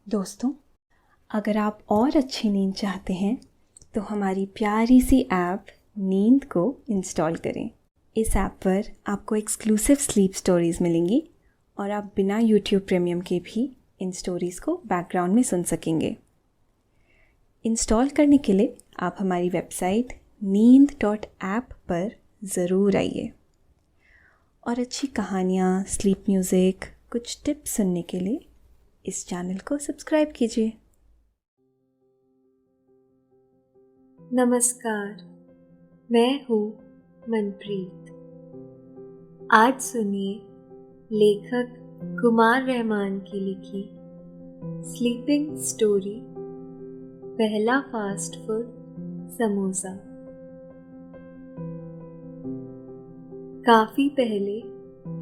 दोस्तों, अगर आप और अच्छी नींद चाहते हैं तो हमारी प्यारी सी ऐप नींद को इंस्टॉल करें। इस ऐप पर आपको एक्सक्लूसिव स्लीप स्टोरीज़ मिलेंगी और आप बिना यूट्यूब प्रीमियम के भी इन स्टोरीज़ को बैकग्राउंड में सुन सकेंगे। इंस्टॉल करने के लिए आप हमारी वेबसाइट neend.app पर ज़रूर आइए और अच्छी कहानियाँ, स्लीप म्यूज़िक, कुछ टिप्स सुनने के लिए इस चैनल को सब्सक्राइब कीजिए। नमस्कार, मैं हूँ मनप्रीत। आज सुनिए लेखक कुमार रहमान की लिखी स्लीपिंग स्टोरी, पहला फास्ट फूड समोसा। काफी पहले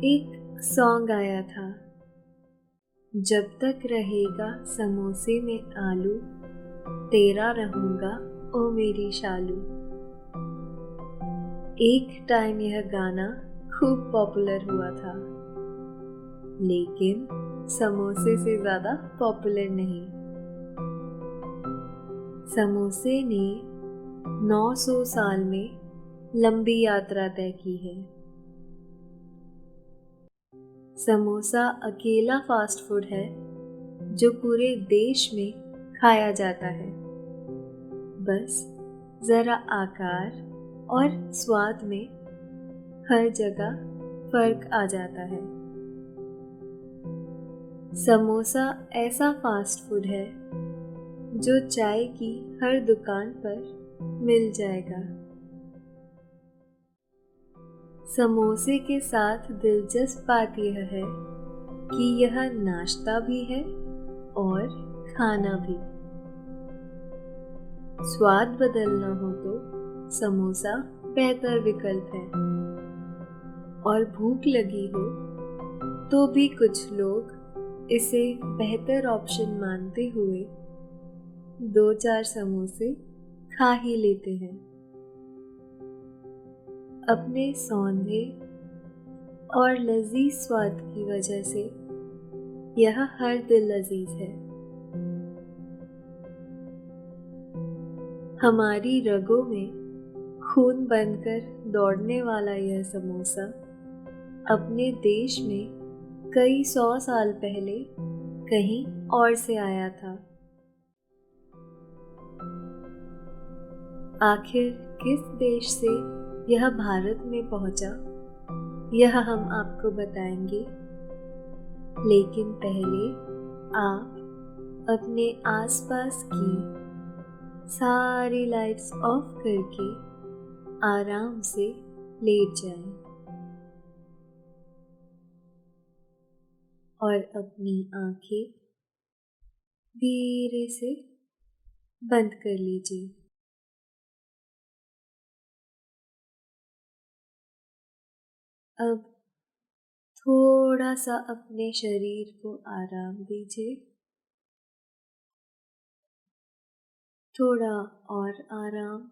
एक सॉन्ग आया था, जब तक रहेगा समोसे में आलू, तेरा रहूंगा ओ मेरी शालू। एक टाइम यह गाना खूब पॉपुलर हुआ था, लेकिन समोसे से ज्यादा पॉपुलर नहीं। समोसे ने 900 साल में लंबी यात्रा तय की है। समोसा अकेला फास्ट फूड है जो पूरे देश में खाया जाता है। बस जरा आकार और स्वाद में हर जगह फर्क आ जाता है। समोसा ऐसा फास्ट फूड है जो चाय की हर दुकान पर मिल जाएगा। समोसे के साथ दिलचस्प बात यह है कि यह नाश्ता भी है और खाना भी। स्वाद बदलना हो तो समोसा बेहतर विकल्प है, और भूख लगी हो तो भी कुछ लोग इसे बेहतर ऑप्शन मानते हुए 2-4 समोसे खा ही लेते हैं। अपने सौंधे और लजीज स्वाद की वजह से यह हर दिल लजीज है। हमारी रगों में खून बनकर दौड़ने वाला यह समोसा अपने देश में कई 100 साल पहले कहीं और से आया था। आखिर किस देश से यह भारत में पहुंचा, यह हम आपको बताएंगे। लेकिन पहले आप अपने आसपास की सारी लाइट्स ऑफ करके आराम से लेट जाएं और अपनी आंखें धीरे से बंद कर लीजिए। अब थोड़ा सा अपने शरीर को आराम दीजिए, थोड़ा और आराम।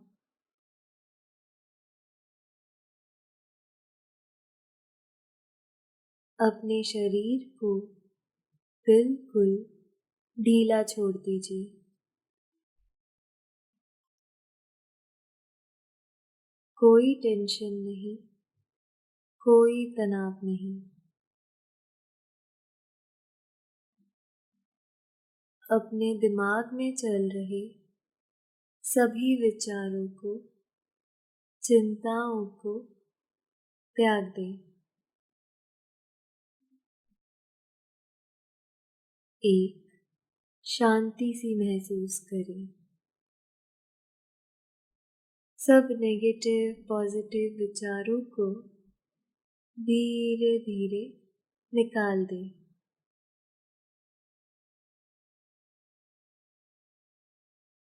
अपने शरीर को बिल्कुल ढीला छोड़ दीजिए। कोई टेंशन नहीं, कोई तनाव नहीं। अपने दिमाग में चल रहे सभी विचारों को, चिंताओं को त्याग दें। एक शांति सी महसूस करें। सब नेगेटिव पॉजिटिव विचारों को धीरे धीरे निकाल दें।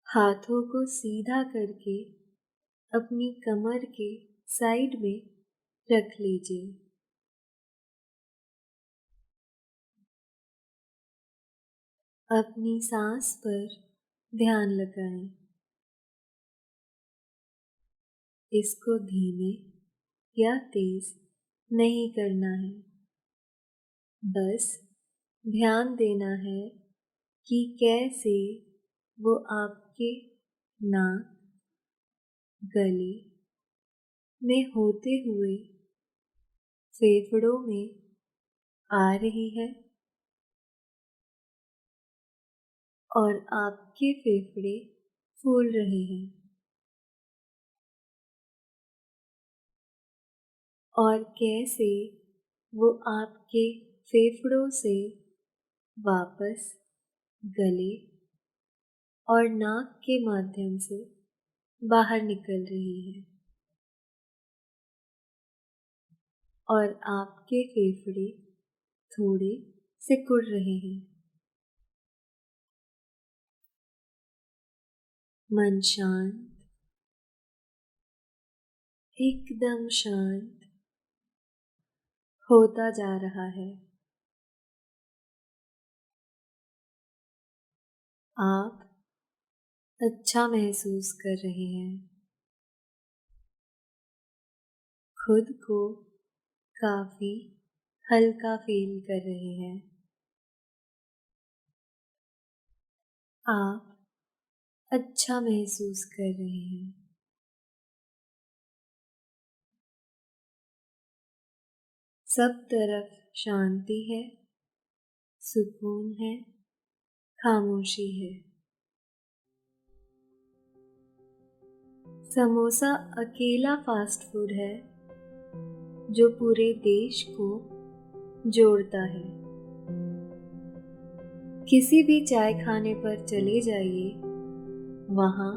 हाथों को सीधा करके अपनी कमर के साइड में रख लीजिए। अपनी सांस पर ध्यान लगाएं। इसको धीमे या तेज नहीं करना है, बस ध्यान देना है कि कैसे वो आपके नाक, गले में होते हुए फेफड़ों में आ रही है और आपके फेफड़े फूल रहे हैं और कैसे वो आपके फेफड़ों से वापस गले और नाक के माध्यम से बाहर निकल रही है और आपके फेफड़े थोड़े सिकुड़ रहे हैं। मन शांत, एकदम शांत होता जा रहा है। आप अच्छा महसूस कर रहे हैं, खुद को काफी हल्का फील कर रहे हैं। आप अच्छा महसूस कर रहे हैं। सब तरफ शांति है, सुकून है, खामोशी है। समोसा अकेला फास्ट फूड है जो पूरे देश को जोड़ता है। किसी भी चाय खाने पर चले जाइए, वहाँ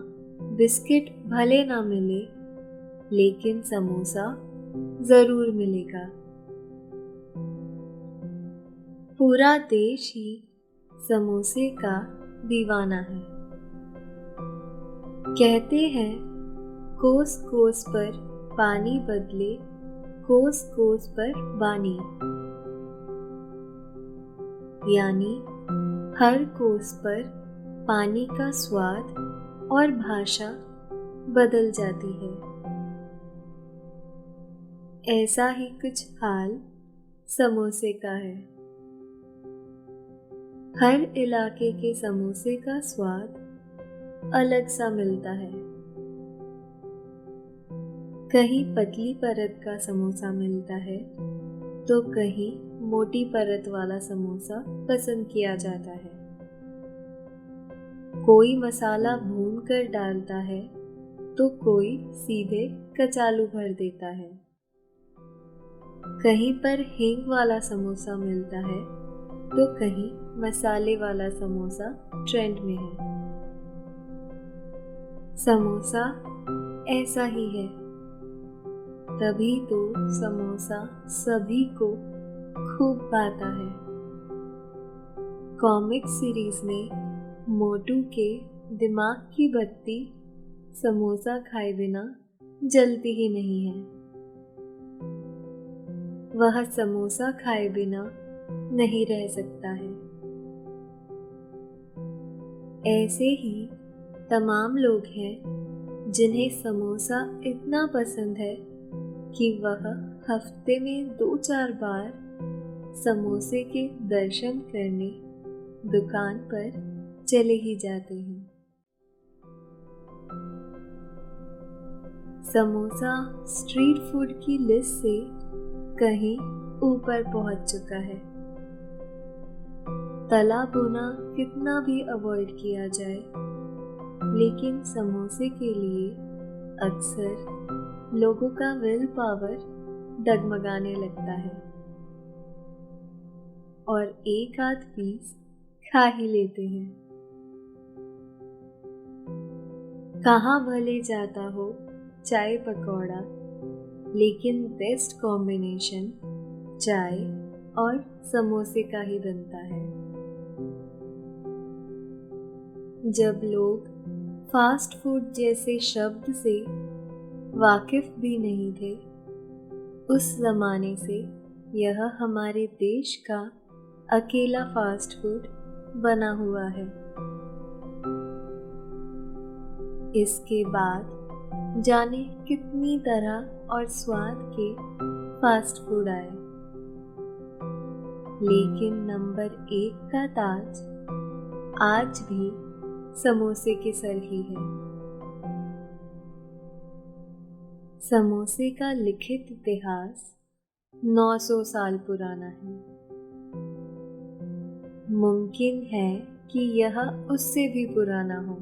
बिस्किट भले ना मिले, लेकिन समोसा जरूर मिलेगा। पूरा देश ही समोसे का दीवाना है। कहते हैं कोस कोस पर पानी बदले कोस कोस पर बानी, यानी हर कोस पर पानी का स्वाद और भाषा बदल जाती है। ऐसा ही कुछ हाल समोसे का है। हर इलाके के समोसे का स्वाद अलग सा मिलता है। कहीं पतली परत का समोसा मिलता है तो कहीं मोटी परत वाला समोसा पसंद किया जाता है। कोई मसाला भून कर डालता है तो कोई सीधे कचालू भर देता है। कहीं पर हींग वाला समोसा मिलता है तो कहीं मसाले वाला समोसा ट्रेंड में है। समोसा ऐसा ही है, तभी तो समोसा सभी को खूब भाता है। कॉमिक सीरीज में मोटू के दिमाग की बत्ती समोसा खाए बिना जलती ही नहीं है। वह समोसा खाए बिना नहीं रह सकता है। ऐसे ही तमाम लोग हैं जिन्हें समोसा इतना पसंद है कि वह हफ्ते में 2-4 बार समोसे के दर्शन करने दुकान पर चले ही जाते हैं। समोसा स्ट्रीट फूड की लिस्ट से कहीं ऊपर पहुंच चुका है। तला भुना कितना भी अवॉइड किया जाए, लेकिन समोसे के लिए अक्सर लोगों का विल पावर डगमगाने लगता है और एक आध पीस खा ही लेते हैं। कहाँ भले जाता हो चाय पकौड़ा, लेकिन बेस्ट कॉम्बिनेशन चाय और समोसे का ही बनता है। जब लोग फास्ट फूड जैसे शब्द से वाकिफ भी नहीं थे, उस जमाने से यह हमारे देश का अकेला फास्ट फूड बना हुआ है। इसके बाद जाने कितनी तरह और स्वाद के फास्ट फूड आए, लेकिन नंबर 1 का ताज आज भी समोसे के सर ही है। समोसे का लिखित इतिहास 900 साल पुराना है। मुमकिन है कि यह उससे भी पुराना हो।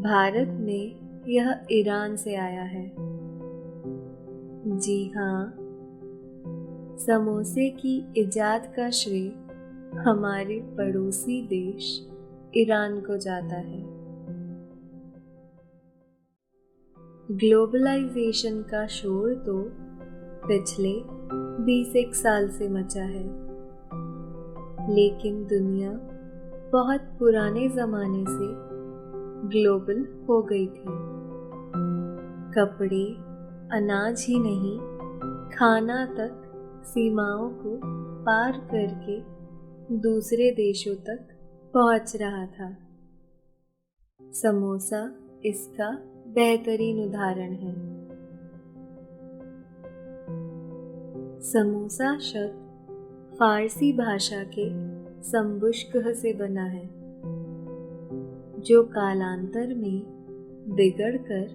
भारत में यह ईरान से आया है। जी हाँ, समोसे की इजाद का श्रेय हमारे पड़ोसी देश ईरान को जाता है। ग्लोबलाइजेशन का शोर तो पिछले 20 साल से मचा है, लेकिन दुनिया बहुत पुराने जमाने से ग्लोबल हो गई थी। कपड़े, अनाज ही नहीं, खाना तक सीमाओं को पार करके दूसरे देशों तक पहुंच रहा था। समोसा इसका बेहतरीन उदाहरण है। समोसा शब्द फारसी भाषा के संबुश्कह से बना है, जो कालांतर में बिगड़कर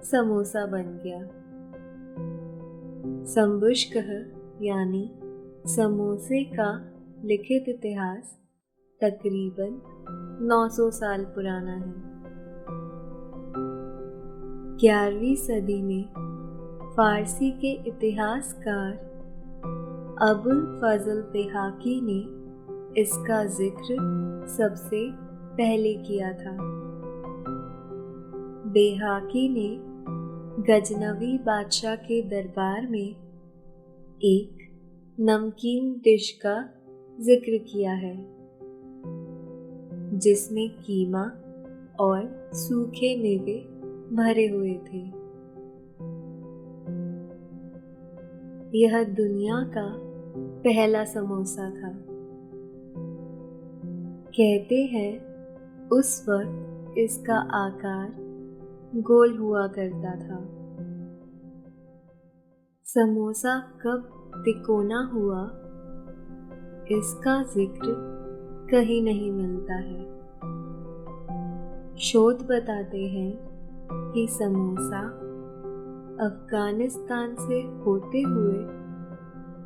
समोसा बन गया। संबुश्कह यानी समोसे का लिखित इतिहास तकरीबन 900 साल पुराना है। 11वीं सदी में फारसी के इतिहासकार अबुल फजल बेहाकी ने इसका जिक्र सबसे पहले किया था। बेहाकी ने गजनवी बादशाह के दरबार में एक नमकीन डिश का जिक्र किया है, जिसमें कीमा और सूखे मेवे भरे हुए थे। यह दुनिया का पहला समोसा था। कहते हैं उस वक्त इसका आकार गोल हुआ करता था। समोसा कब तिकोना हुआ, इसका जिक्र कहीं नहीं मिलता है। शोध बताते हैं कि समोसा अफगानिस्तान से होते हुए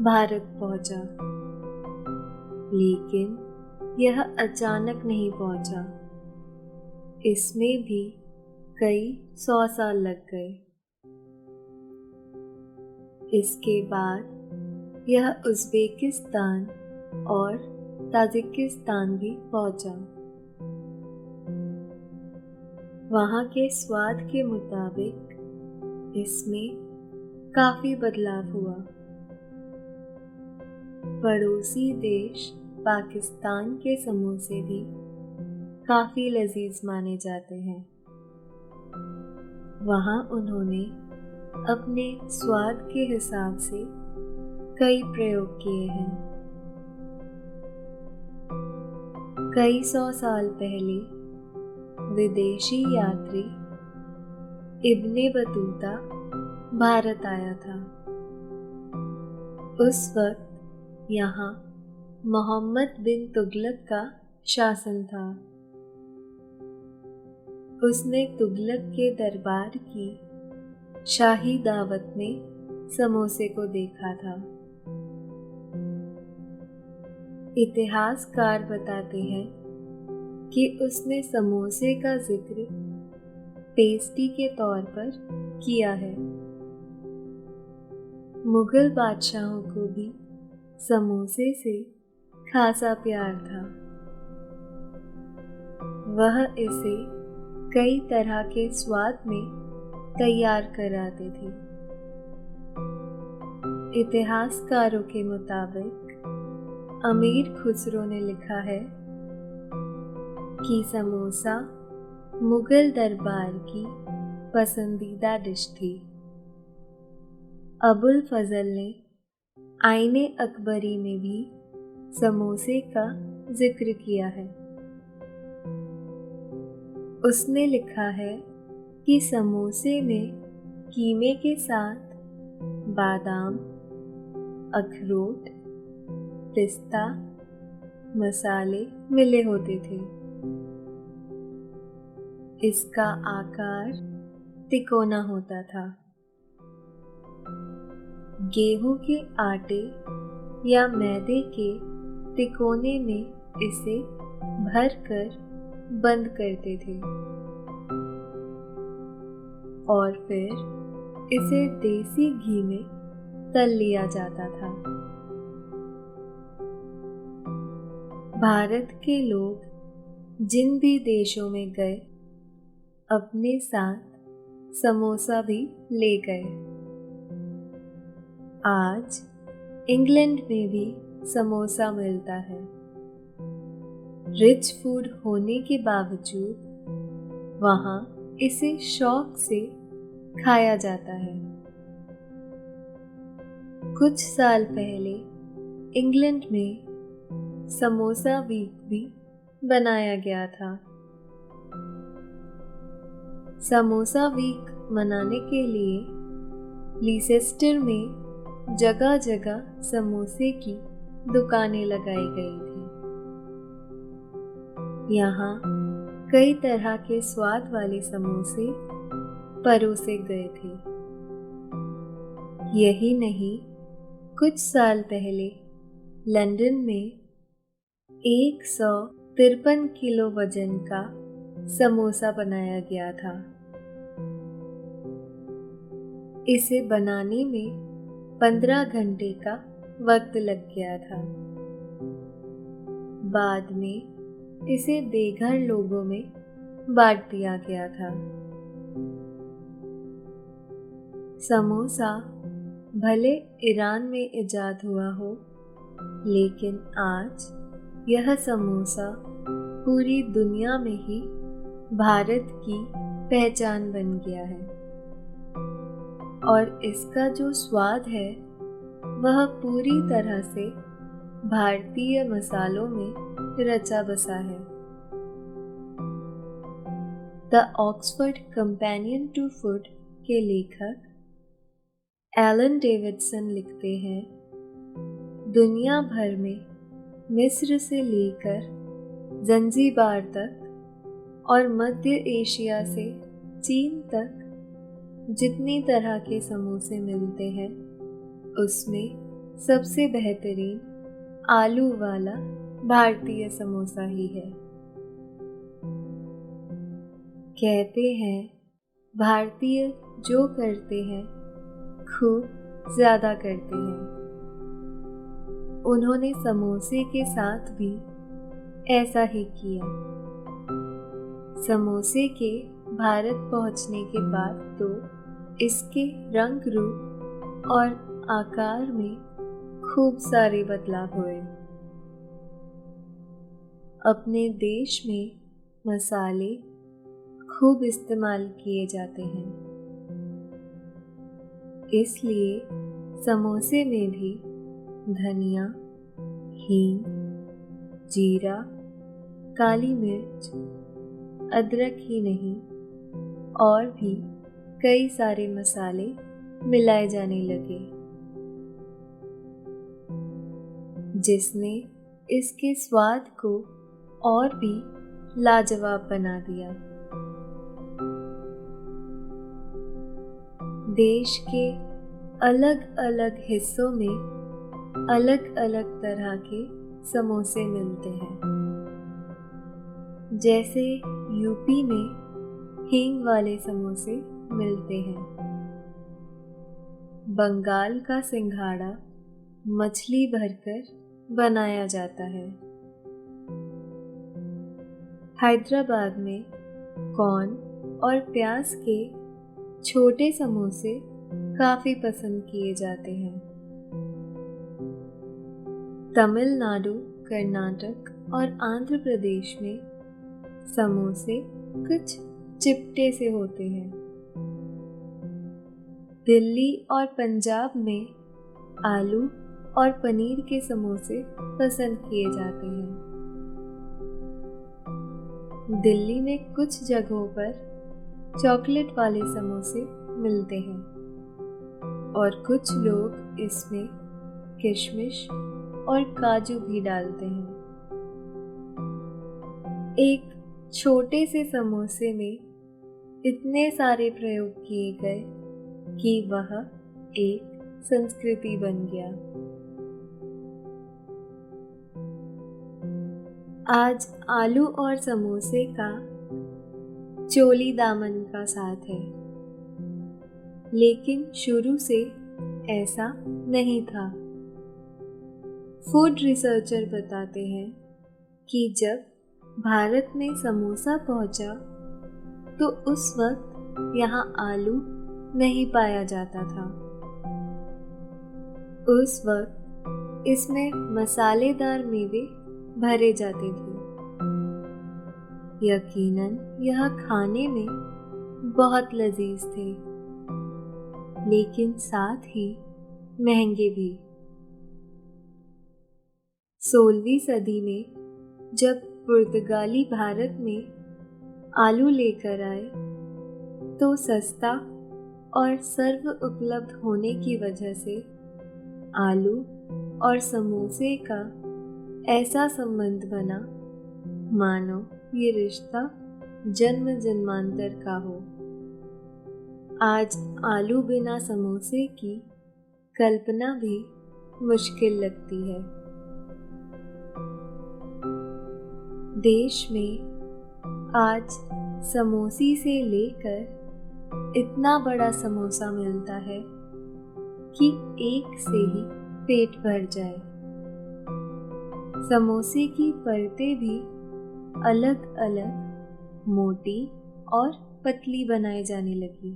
भारत पहुंचा, लेकिन यह अचानक नहीं पहुंचा। इसमें भी कई 100 साल लग गए। इसके बाद यह उज़्बेकिस्तान और ताजिकिस्तान भी पहुंचा। वहाँ के स्वाद के मुताबिक इसमें काफी बदलाव हुआ। पड़ोसी देश पाकिस्तान के समोसे भी काफी लजीज माने जाते हैं। वहाँ उन्होंने अपने स्वाद के हिसाब से कई प्रयोग किए हैं। कई 100 साल पहले विदेशी यात्री इब्ने बतूता भारत आया था। उस वक्त यहाँ मोहम्मद बिन तुगलक का शासन था। उसने तुगलक के दरबार की शाही दावत में समोसे को देखा था। इतिहासकार बताते हैं कि उसने समोसे का जिक्र पेस्ट्री के तौर पर किया है। मुगल बादशाहों को भी समोसे से खासा प्यार था। वह इसे कई तरह के स्वाद में तैयार कराते थे। इतिहासकारों के मुताबिक अमीर खुसरो ने लिखा है कि समोसा मुगल दरबार की पसंदीदा डिश थी। अबुल फजल ने आईने अकबरी में भी समोसे का जिक्र किया है। उसने लिखा है कि समोसे में कीमे के साथ बादाम, अखरोट, पिस्ता, मसाले मिले होते थे। इसका आकार तिकोना होता था। गेहूं के आटे या मैदे के तिकोने में इसे भरकर बंद करते थे और फिर इसे देसी घी में तल लिया जाता था। भारत के लोग जिन भी देशों में गए अपने साथ समोसा भी ले गए। आज इंग्लैंड में भी समोसा मिलता है। रिच फूड होने के बावजूद वहाँ इसे शौक से खाया जाता है। कुछ साल पहले इंग्लैंड में समोसा वीक भी बनाया गया था। समोसा वीक मनाने के लिए लीसेस्टर में जगह जगह समोसे की दुकानें लगाई गई थी। यहाँ कई तरह के स्वाद वाले समोसे परोसे गए थे। यही नहीं, कुछ साल पहले लंदन में 153 किलो वजन का समोसा बनाया गया था। इसे बनाने में 15 घंटे का वक्त लग गया था। बाद में इसे बेघर लोगों में बांट दिया गया था। समोसा भले ईरान में इजाद हुआ हो, लेकिन आज यह समोसा पूरी दुनिया में ही भारत की पहचान बन गया है और इसका जो स्वाद है वह पूरी तरह से भारतीय मसालों में रचा बसा है। The Oxford companion to food के लेखक एलन डेविडसन लिखते हैं, दुनिया भर में मिस्र से लेकर जंजीबार तक और मध्य एशिया से चीन तक जितनी तरह के समोसे मिलते हैं उसमें सबसे बेहतरीन आलू वाला भारतीय समोसा ही है। कहते हैं भारतीय जो करते हैं खूब ज्यादा करते हैं। उन्होंने समोसे के साथ भी ऐसा ही किया। समोसे के भारत पहुंचने के बाद तो इसके रंग रूप और आकार में खूब सारे बदलाव हुए। अपने देश में मसाले खूब इस्तेमाल किए जाते हैं, इसलिए समोसे में भी धनिया, हींग, जीरा, काली मिर्च, अदरक ही नहीं और भी कई सारे मसाले मिलाए जाने लगे, जिसने इसके स्वाद को और भी लाजवाब बना दिया। देश के अलग अलग हिस्सों में अलग अलग तरह के समोसे मिलते हैं। जैसे यूपी में हींग वाले समोसे मिलते हैं। बंगाल का सिंघाड़ा मछली भरकर बनाया जाता है। हैदराबाद में कॉर्न और प्याज के छोटे समोसे काफी पसंद किए जाते हैं। तमिलनाडु, कर्नाटक और आंध्र प्रदेश में समोसे कुछ चिपटे से होते हैं। दिल्ली और पंजाब में आलू और पनीर के समोसे पसंद किए जाते हैं। दिल्ली में कुछ जगहों पर चॉकलेट वाले समोसे मिलते हैं और कुछ लोग इसमें किशमिश और काजू भी डालते हैं। एक छोटे से समोसे में इतने सारे प्रयोग किए गए कि वह एक संस्कृति बन गया। आज आलू और समोसे का चोली दामन का साथ है, लेकिन शुरू से ऐसा नहीं था। फूड रिसर्चर बताते हैं कि जब भारत में समोसा पहुंचा तो उस वक्त यहाँ आलू नहीं पाया जाता था। उस वक्त इसमें मसालेदार मेवे भरे जाते थे। यकीनन यह खाने में बहुत लजीज थे, लेकिन साथ ही महंगे भी। 16वीं सदी में जब पुर्तगाली भारत में आलू लेकर आए तो सस्ता और सर्व उपलब्ध होने की वजह से आलू और समोसे का ऐसा संबंध बना मानो ये रिश्ता जन्म जन्मांतर का हो। आज आलू बिना समोसे की कल्पना भी मुश्किल लगती है। देश में आज समोसी से लेकर इतना बड़ा समोसा मिलता है कि एक से ही पेट भर जाए। समोसे की परतें भी अलग अलग मोटी और पतली बनाए जाने लगी।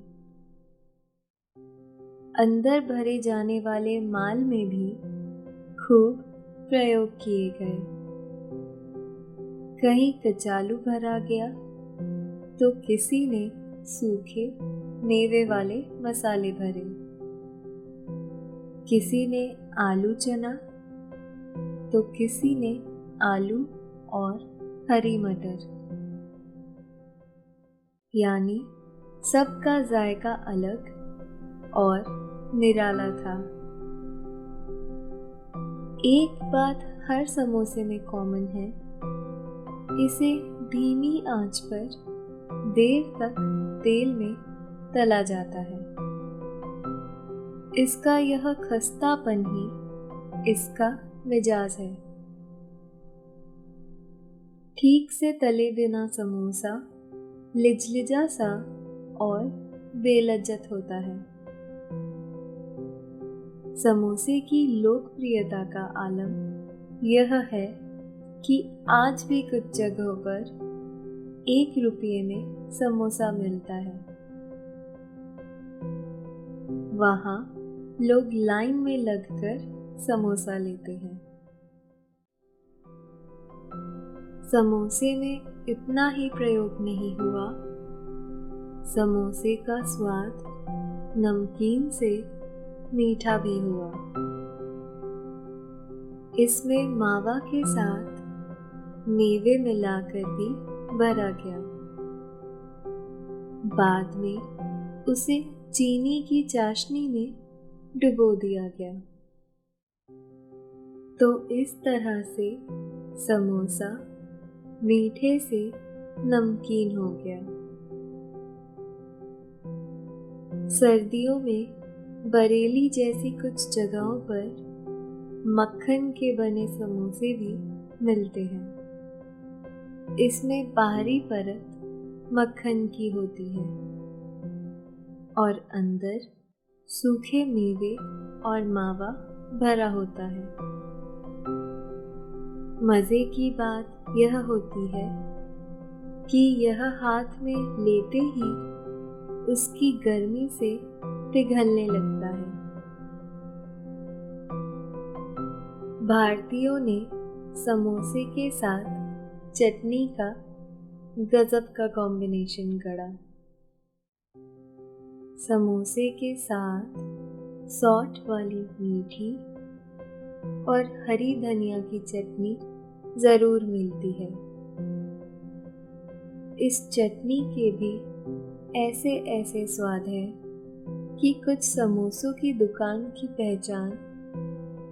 अंदर भरे जाने वाले माल में भी खूब प्रयोग किए गए। कहीं कचालू भरा गया तो किसी ने सूखे मेवे वाले मसाले भरे, किसी ने आलू चना तो किसी ने आलू और हरी मटर। यानी सबका जायका अलग और निराला था। एक बात हर समोसे में कॉमन है, इसे धीमी आंच पर देर तक तेल में तला जाता है। इसका यह खस्तापन ही इसका मिजाज है। ठीक से तले बिना समोसा लिजलिजा सा और बेलज्जत होता है। समोसे की लोकप्रियता का आलम यह है कि आज भी कुछ जगहों पर 1 रुपये में समोसा मिलता है। वहाँ लोग लाइन में लगकर समोसा लेते हैं। समोसे में इतना ही प्रयोग नहीं हुआ, समोसे का स्वाद नमकीन से मीठा भी हुआ। इसमें मावा के साथ मेवे मिलाकर भी भरा गया। बाद में उसे चीनी की चाशनी में डुबो दिया गया। तो इस तरह से समोसा मीठे से नमकीन हो गया। सर्दियों में बरेली जैसी कुछ जगहों पर मक्खन के बने समोसे भी मिलते हैं। इसमें बाहरी परत मक्खन की होती है और अंदर सूखे मेवे और मावा भरा होता है। मज़े की बात यह होती है कि यह हाथ में लेते ही उसकी गर्मी से पिघलने लगता है। भारतीयों ने समोसे के साथ चटनी का गजब का कॉम्बिनेशन गढ़ा। समोसे के साथ सॉल्ट वाली मीठी और हरी धनिया की चटनी जरूर मिलती है। इस चटनी के भी ऐसे ऐसे स्वाद हैं कि कुछ समोसों की दुकान की पहचान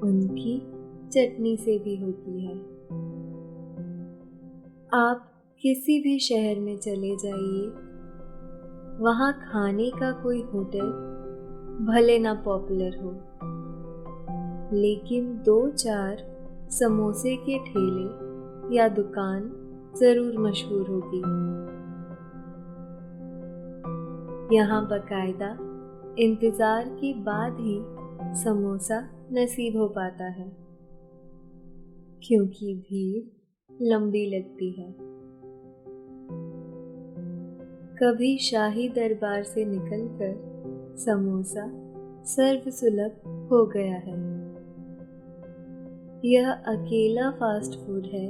उनकी चटनी से भी होती है। आप किसी भी शहर में चले जाइए, वहाँ खाने का कोई होटल भले ना पॉपुलर हो, लेकिन 2-4 समोसे के ठेले या दुकान जरूर मशहूर होगी। यहाँ बकायदा इंतजार के बाद ही समोसा नसीब हो पाता है, क्योंकि भीड़ लंबी लगती है। कभी शाही दरबार से निकलकर समोसा सर्वसुलभ हो गया है। यह अकेला फास्ट फूड है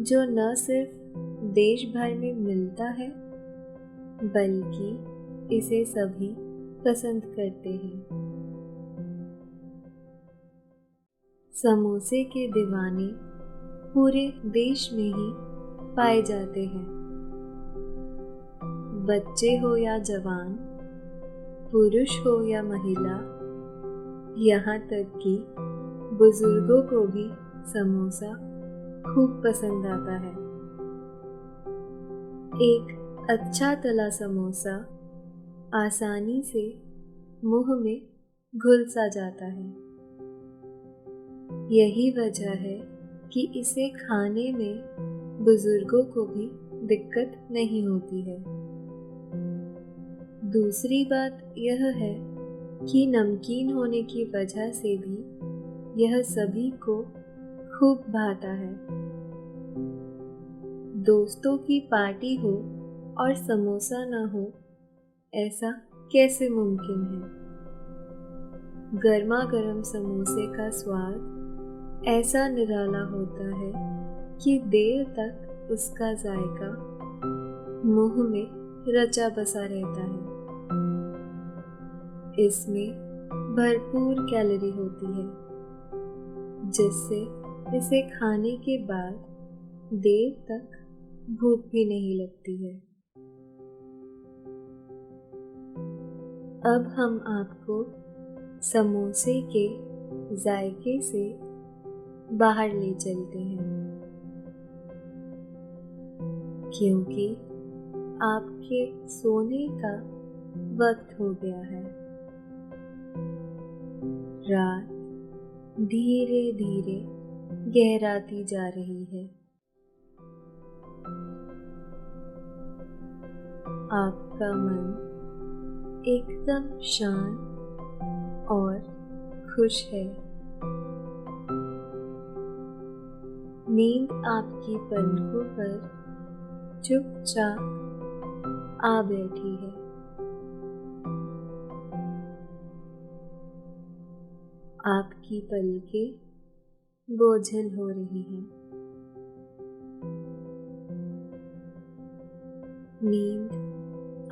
जो न सिर्फ देश भर में मिलता है, बल्कि इसे सभी पसंद करते हैं। समोसे के दीवाने पूरे देश में ही पाए जाते हैं। बच्चे हो या जवान, पुरुष हो या महिला, यहाँ तक कि बुजुर्गों को भी समोसा खूब पसंद आता है। एक अच्छा तला समोसा आसानी से मुंह में घुल सा जाता है। यही वजह है कि इसे खाने में बुजुर्गों को भी दिक्कत नहीं होती है। दूसरी बात यह है कि नमकीन होने की वजह से भी यह सभी को खूब भाता है। दोस्तों की पार्टी हो और समोसा न हो, ऐसा कैसे मुमकिन है? गर्मा गर्म समोसे का स्वाद ऐसा निराला होता है कि देर तक उसका जायका मुंह में रचा बसा रहता है। इसमें भरपूर कैलोरी होती है, जिससे इसे खाने के बाद देर तक भूख भी नहीं लगती है। अब हम आपको समोसे के जायके से बाहर ले चलते हैं, क्योंकि आपके सोने का वक्त हो गया है। रात धीरे धीरे गहराती जा रही है। आपका मन एकदम शांत और खुश है। नींद आपकी पलकों पर चुपचाप आ बैठी है। आपकी पलकें बोझल हो रही हैं। नींद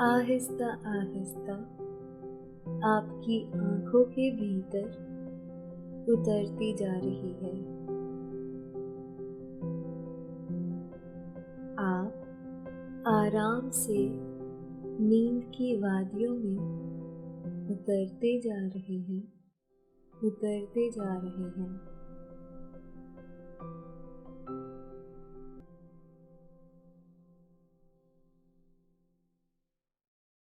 आहिस्ता आहिस्ता आपकी आंखों के भीतर उतरती जा रही है। आप आराम से नींद की वादियों में उतरते जा रहे हैं, उतरते जा रहे हैं।